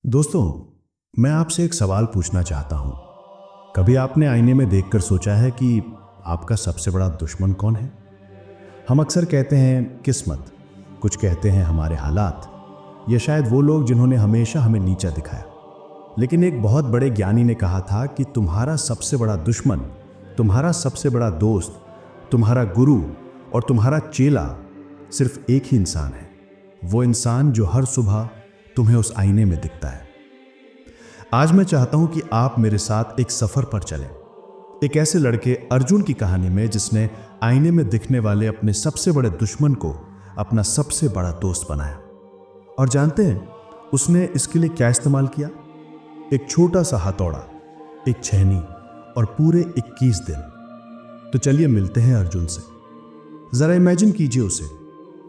दोस्तों, मैं आपसे एक सवाल पूछना चाहता हूं। कभी आपने आईने में देखकर सोचा है कि आपका सबसे बड़ा दुश्मन कौन है? हम अक्सर कहते हैं किस्मत, कुछ कहते हैं हमारे हालात, या शायद वो लोग जिन्होंने हमेशा हमें नीचा दिखाया। लेकिन एक बहुत बड़े ज्ञानी ने कहा था कि तुम्हारा सबसे बड़ा दुश्मन, तुम्हारा सबसे बड़ा दोस्त, तुम्हारा गुरु और तुम्हारा चेला सिर्फ एक ही इंसान है। वो इंसान जो हर सुबह तुम्हें उस आईने में दिखता है। आज मैं चाहता हूं कि आप मेरे साथ एक सफर पर चलें, एक ऐसे लड़के अर्जुन की कहानी में जिसने आईने में दिखने वाले अपने सबसे बड़े दुश्मन को अपना सबसे बड़ा दोस्त बनाया। और जानते हैं उसने इसके लिए क्या इस्तेमाल किया? एक छोटा सा हथौड़ा, एक छेनी और पूरे 21 दिन। तो चलिए मिलते हैं अर्जुन से। जरा इमेजिन कीजिए उसे,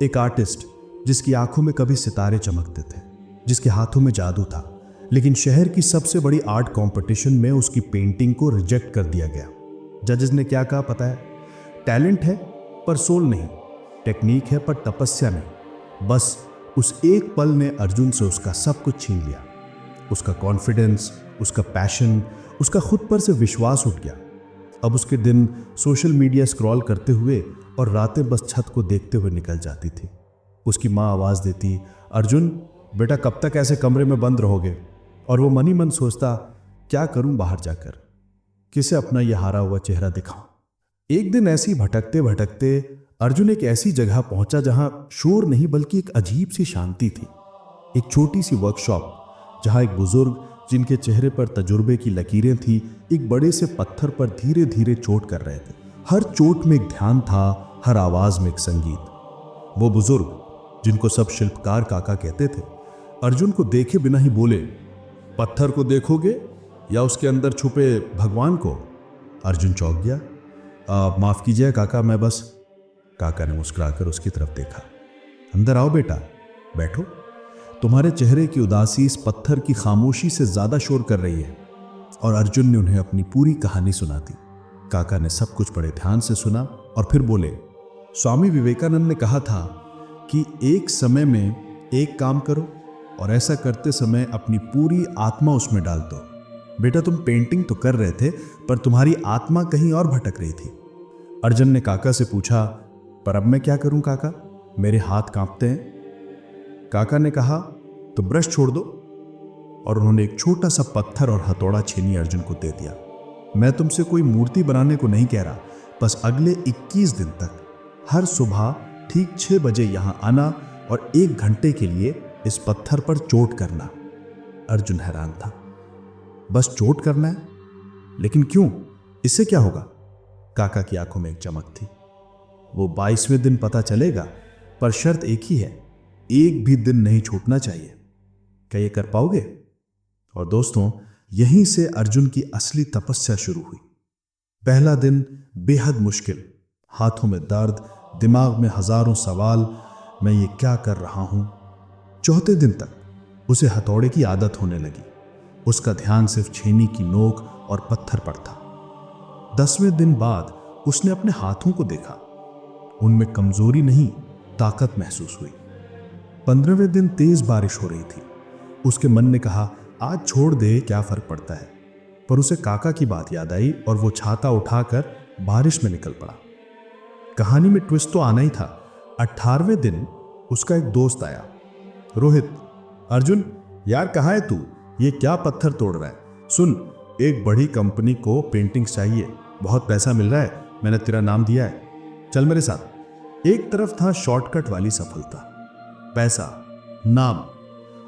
एक आर्टिस्ट जिसकी आंखों में कभी सितारे चमकते थे, जिसके हाथों में जादू था, लेकिन शहर की सबसे बड़ी आर्ट कंपटीशन में उसकी पेंटिंग को रिजेक्ट कर दिया गया। जजेस ने क्या कहा पता है? टैलेंट है पर सोल नहीं, टेक्निक है पर तपस्या नहीं। बस उस एक पल ने अर्जुन से उसका सब कुछ छीन लिया। उसका कॉन्फिडेंस, उसका पैशन, उसका खुद पर से विश्वास उठ गया। अब उसके दिन सोशल मीडिया स्क्रॉल करते हुए और रातें बस छत को देखते हुए निकल जाती थी। उसकी माँ आवाज देती, अर्जुन बेटा कब तक ऐसे कमरे में बंद रहोगे? और वो मन ही मन सोचता, क्या करूं बाहर जाकर, किसे अपना यह हारा हुआ चेहरा दिखाऊं। एक दिन ऐसी भटकते भटकते अर्जुन एक ऐसी जगह पहुंचा जहां शोर नहीं बल्कि एक अजीब सी शांति थी। एक छोटी सी वर्कशॉप जहां एक बुजुर्ग जिनके चेहरे पर तजुर्बे की लकीरें थी, एक बड़े से पत्थर पर धीरे धीरे चोट कर रहे थे। हर चोट में एक ध्यान था, हर आवाज में एक संगीत। वो बुजुर्ग जिनको सब शिल्पकार काका कहते थे, अर्जुन को देखे बिना ही बोले, पत्थर को देखोगे या उसके अंदर छुपे भगवान को? अर्जुन चौंक गया। माफ कीजिए काका, मैं बस। काका ने मुस्कुराकर उसकी तरफ देखा। अंदर आओ बेटा, बैठो। तुम्हारे चेहरे की उदासी इस पत्थर की खामोशी से ज्यादा शोर कर रही है। और अर्जुन ने उन्हें अपनी पूरी कहानी सुना दी। काका ने सब कुछ बड़े ध्यान से सुना और फिर बोले, स्वामी विवेकानंद ने कहा था कि एक समय में एक काम करो और ऐसा करते समय अपनी पूरी आत्मा उसमें डाल दो। बेटा तुम पेंटिंग तो कर रहे थे पर तुम्हारी आत्मा कहीं और भटक रही थी। अर्जुन ने काका से पूछा, पर अब मैं क्या करूं काका, मेरे हाथ कांपते हैं। काका ने कहा, तो ब्रश छोड़ दो। और उन्होंने एक छोटा सा पत्थर और हथौड़ा छीनी अर्जुन को दे दिया। मैं तुमसे कोई मूर्ति बनाने को नहीं कह रहा, बस अगले 21 दिन तक हर सुबह ठीक 6 बजे यहां आना और 1 घंटे के लिए इस पत्थर पर चोट करना। अर्जुन हैरान था। बस चोट करना है? लेकिन क्यों? इससे क्या होगा? काका की आंखों में एक चमक थी। वो 22वें दिन पता चलेगा, पर शर्त एक ही है, एक भी दिन नहीं छूटना चाहिए। क्या ये कर पाओगे? और दोस्तों, यहीं से अर्जुन की असली तपस्या शुरू हुई। पहला दिन बेहद मुश्किल, हाथों में दर्द, दिमाग में हजारों सवाल, मैं ये क्या कर रहा हूं। चौथे दिन तक उसे हथौड़े की आदत होने लगी। उसका ध्यान सिर्फ छेनी की नोक और पत्थर पर था। 10वें दिन बाद उसने अपने हाथों को देखा। उनमें कमजोरी नहीं, ताकत महसूस हुई। 15वें दिन तेज बारिश हो रही थी। उसके मन ने कहा, आज छोड़ दे, क्या फर्क पड़ता है। पर उसे काका की बात याद आई और वो छाता उठाकर बारिश में निकल पड़ा। कहानी में ट्विस्ट तो आना ही था। 18वें दिन उसका एक दोस्त आया, रोहित। अर्जुन यार कहाँ है तू? ये क्या पत्थर तोड़ रहा है? सुन, एक बड़ी कंपनी को पेंटिंग्स चाहिए, बहुत पैसा मिल रहा है, मैंने तेरा नाम दिया है, चल मेरे साथ। एक तरफ था शॉर्टकट वाली सफलता, पैसा, नाम,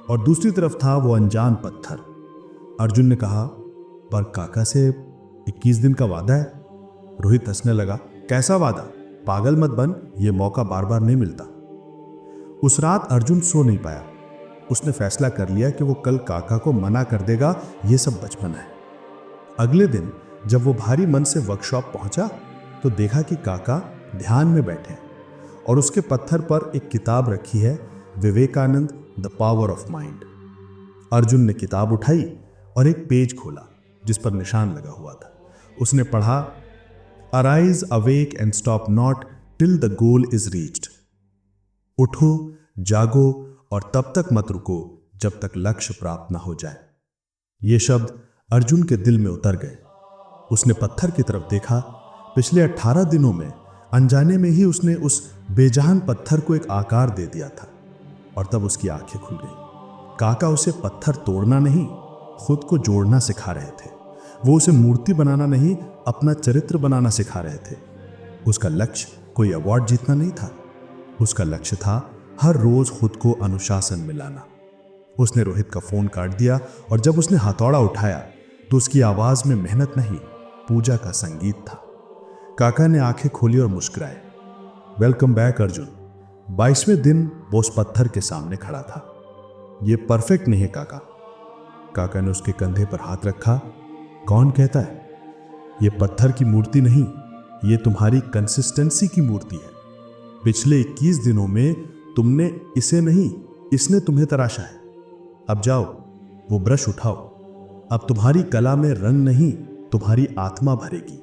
और दूसरी तरफ था वो अनजान पत्थर। अर्जुन ने कहा, पर काका से 21 दिन का वादा है। रोहित हंसने लगा, कैसा वादा? पागल मत बन, ये मौका बार बार नहीं मिलता। उस रात अर्जुन सो नहीं पाया। उसने फैसला कर लिया कि वो कल काका को मना कर देगा, ये सब बचपन है। अगले दिन जब वो भारी मन से वर्कशॉप पहुंचा तो देखा कि काका ध्यान में बैठे हैं और उसके पत्थर पर एक किताब रखी है, Vivekananda the power of mind. Arjun ने किताब उठाई और एक पेज खोला जिस पर निशान लगा हुआ था। उसने पढ़ा, arise awake and stop not till the goal is reached. उठो, जागो और तब तक मत रुको जब तक लक्ष्य प्राप्त ना हो जाए। ये शब्द अर्जुन के दिल में उतर गए। उसने पत्थर की तरफ देखा। पिछले 18 दिनों में अनजाने में ही उसने उस बेजान पत्थर को एक आकार दे दिया था और तब उसकी आंखें खुल गईं। काका उसे पत्थर तोड़ना नहीं, खुद को जोड़ना सिखा रहे थे। वो उसे मूर्ति बनाना नहीं, अपना चरित्र बनाना सिखा रहे थे। उसका लक्ष्य कोई अवार्ड जीतना नहीं था। उसका लक्ष्य था हर रोज खुद को अनुशासन में लाना। उसने रोहित का फोन काट दिया और जब उसने हथौड़ा उठाया तो उसकी आवाज में मेहनत नहीं, पूजा का संगीत था। काका ने आंखें खोली और मुस्कुराए। Welcome back Arjun. 22वें दिन वो उस पत्थर के सामने खड़ा था। ये परफेक्ट नहीं है काका। काका ने उसके कंधे पर हाथ रखा। कौन कहता है? ये पत्थर की मूर्ति नहीं, ये तुम्हारी कंसिस्टेंसी की मूर्ति है। पिछले 21 दिनों में तुमने इसे नहीं, इसने तुम्हें तराशा है। अब जाओ, वो ब्रश उठाओ। अब तुम्हारी कला में रंग नहीं, तुम्हारी आत्मा भरेगी।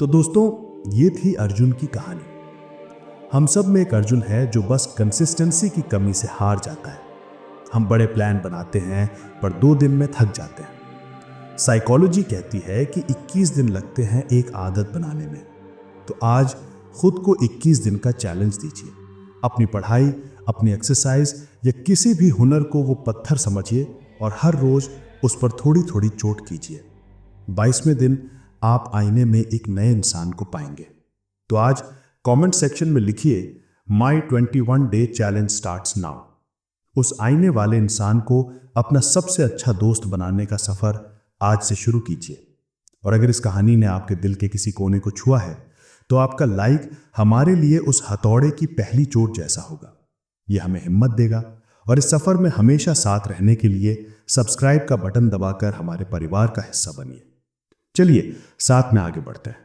तो दोस्तों, ये थी अर्जुन की कहानी। हम सब में एक अर्जुन है जो बस कंसिस्टेंसी की कमी से हार जाता है। हम बड़े प्लान बनाते हैं पर 2 दिन में थक जाते हैं। साइकोलॉजी कहती है कि 21 दिन लगते हैं एक आदत बनाने में। तो आज खुद को 21 दिन का चैलेंज दीजिए। अपनी पढ़ाई, अपनी एक्सरसाइज या किसी भी हुनर को वो पत्थर समझिए और हर रोज उस पर थोड़ी थोड़ी चोट कीजिए। 22वें दिन आप आईने में एक नए इंसान को पाएंगे। तो आज कमेंट सेक्शन में लिखिए, माई 21 डे चैलेंज स्टार्ट्स नाउ। उस आईने वाले इंसान को अपना सबसे अच्छा दोस्त बनाने का सफर आज से शुरू कीजिए। और अगर इस कहानी ने आपके दिल के किसी कोने को छुआ है तो आपका लाइक हमारे लिए उस हथौड़े की पहली चोट जैसा होगा। यह हमें हिम्मत देगा और इस सफर में हमेशा साथ रहने के लिए सब्सक्राइब का बटन दबाकर हमारे परिवार का हिस्सा बनिए। चलिए साथ में आगे बढ़ते हैं।